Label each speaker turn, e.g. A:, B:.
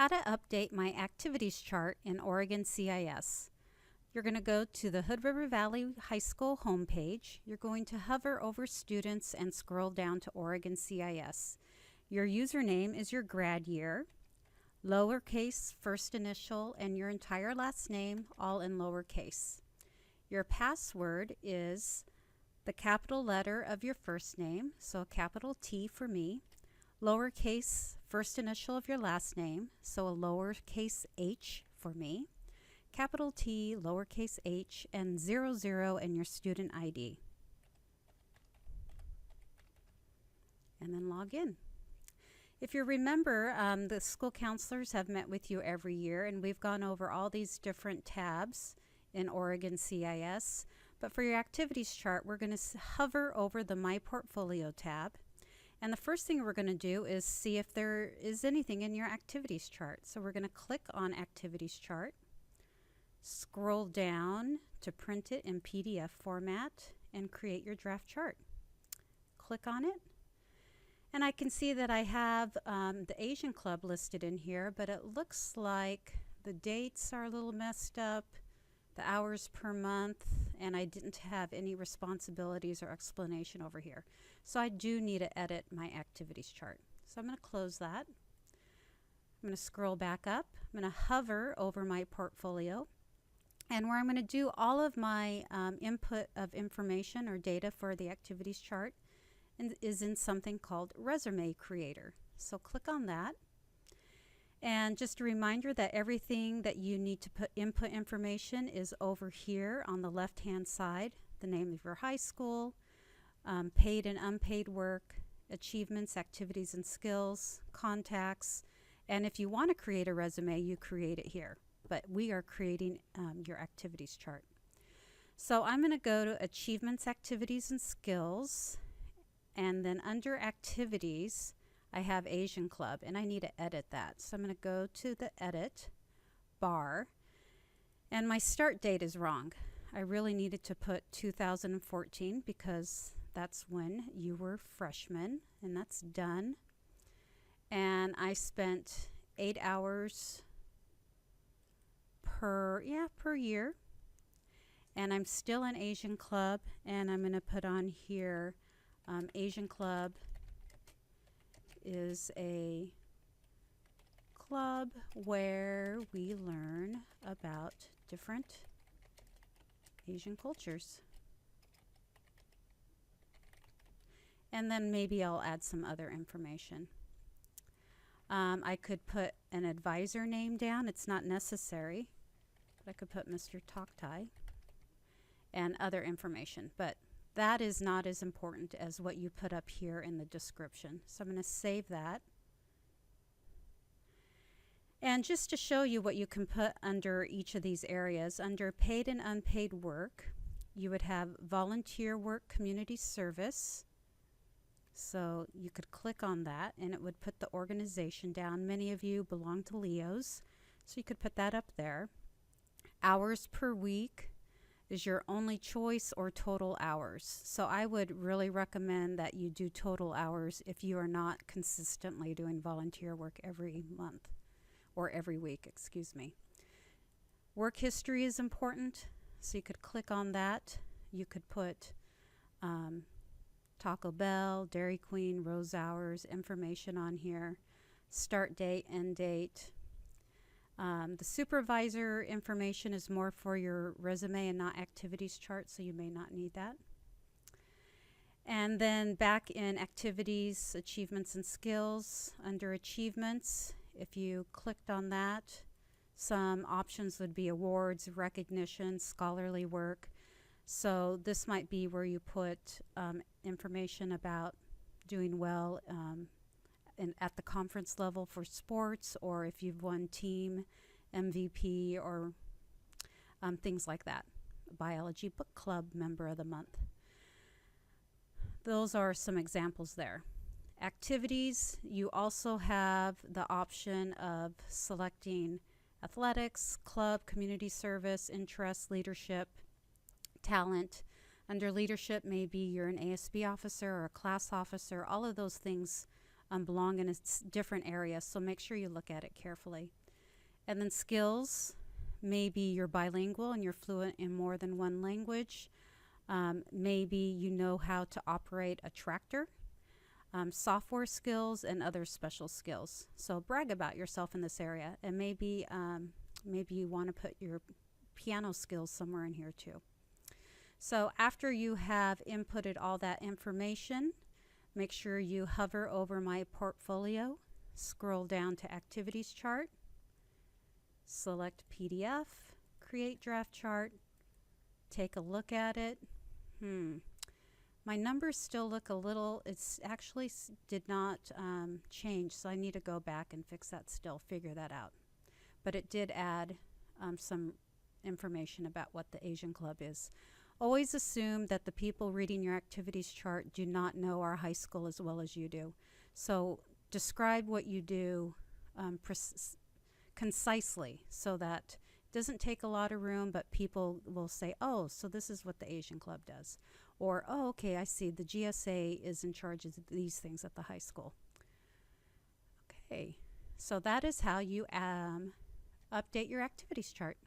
A: how to update my activities chart in Oregon CIS. You're going to go to the Hood River Valley High School homepage. You're going to hover over students and scroll down to Oregon CIS. Your username is your grad year, lowercase first initial, and your entire last name, all in lowercase. Your password is the capital letter of your first name, so a capital T for me, lowercase first initial of your last name, so a lowercase h for me, capital T, lowercase h, and 00 in your student ID. And then log in. If you remember, the school counselors have met with you every year, and we've gone over all these different tabs in Oregon CIS. But for your activities chart, we're going to hover over the My Portfolio tab. And the first thing we're going to do is see if there is anything in your activities chart. So we're going to click on Activities Chart, scroll down to print it in PDF format, and create your draft chart. Click on it. And I can see that I have the Asian Club listed in here, but it looks like the dates are a little messed up, the hours per month, and I didn't have any responsibilities or explanation over here. So I do need to edit my activities chart. So I'm going to close that. I'm going to scroll back up. I'm going to hover over my portfolio. And where I'm going to do all of my input of information or data for the activities chart is in something called Resume Creator. So click on that. And just a reminder that everything that you need to put input information is over here on the left-hand side. The name of your high school, paid and unpaid work, achievements, activities and skills, contacts, and if you want to create a resume, you create it here. But we are creating your activities chart. So I'm going to go to Achievements, Activities and Skills, and then under Activities, I have Asian Club, and I need to edit that. So I'm going to go to the Edit bar, and my start date is wrong. I really needed to put 2014 because that's when you were freshmen, and that's done. And I spent 8 hours per year, and I'm still in Asian Club, and I'm going to put on here Asian Club is a club where we learn about different Asian cultures. And then maybe I'll add some other information. I could put an advisor name down. It's not necessary, but I could put Mr. Toktai and other information. But that is not as important as what you put up here in the description. So I'm going to save that. And just to show you what you can put under each of these areas, under paid and unpaid work, you would have volunteer work, community service. So you could click on that and it would put the organization down. Many of you belong to Leo's, so you could put that up there. Hours per week is your only choice, or total hours. So I would really recommend that you do total hours if you are not consistently doing volunteer work every month or every week, excuse me. Work history is important, so you could click on that. You could put Taco Bell, Dairy Queen, Rose Hours, information on here, start date, end date. The supervisor information is more for your resume and not activities chart, so you may not need that. And then back in activities, achievements and skills, under achievements, if you clicked on that, some options would be awards, recognition, scholarly work. So this might be where you put information about doing well at the conference level for sports, or if you've won team MVP, or things like that. Biology book club member of the month. Those are some examples there. Activities, you also have the option of selecting athletics, club, community service, interests, leadership, talent. Under leadership, maybe you're an ASB officer or a class officer. All of those things belong in a different area, so make sure you look at it carefully. And then skills, maybe you're bilingual and you're fluent in more than one language. Maybe you know how to operate a tractor. Software skills and other special skills. So brag about yourself in this area, and maybe you want to put your piano skills somewhere in here too. So after you have inputted all that information, make sure you hover over my portfolio, scroll down to Activities Chart, select PDF, create draft chart, take a look at it. My numbers still look a little, it's actually did not change, so I need to go back and fix that still, figure that out. But it did add some information about what the Asian Club is. Always assume that the people reading your activities chart do not know our high school as well as you do. So describe what you do concisely so that it doesn't take a lot of room, but people will say, oh, so this is what the Asian Club does. Or, oh, okay, I see the GSA is in charge of these things at the high school. Okay, so that is how you update your activities chart.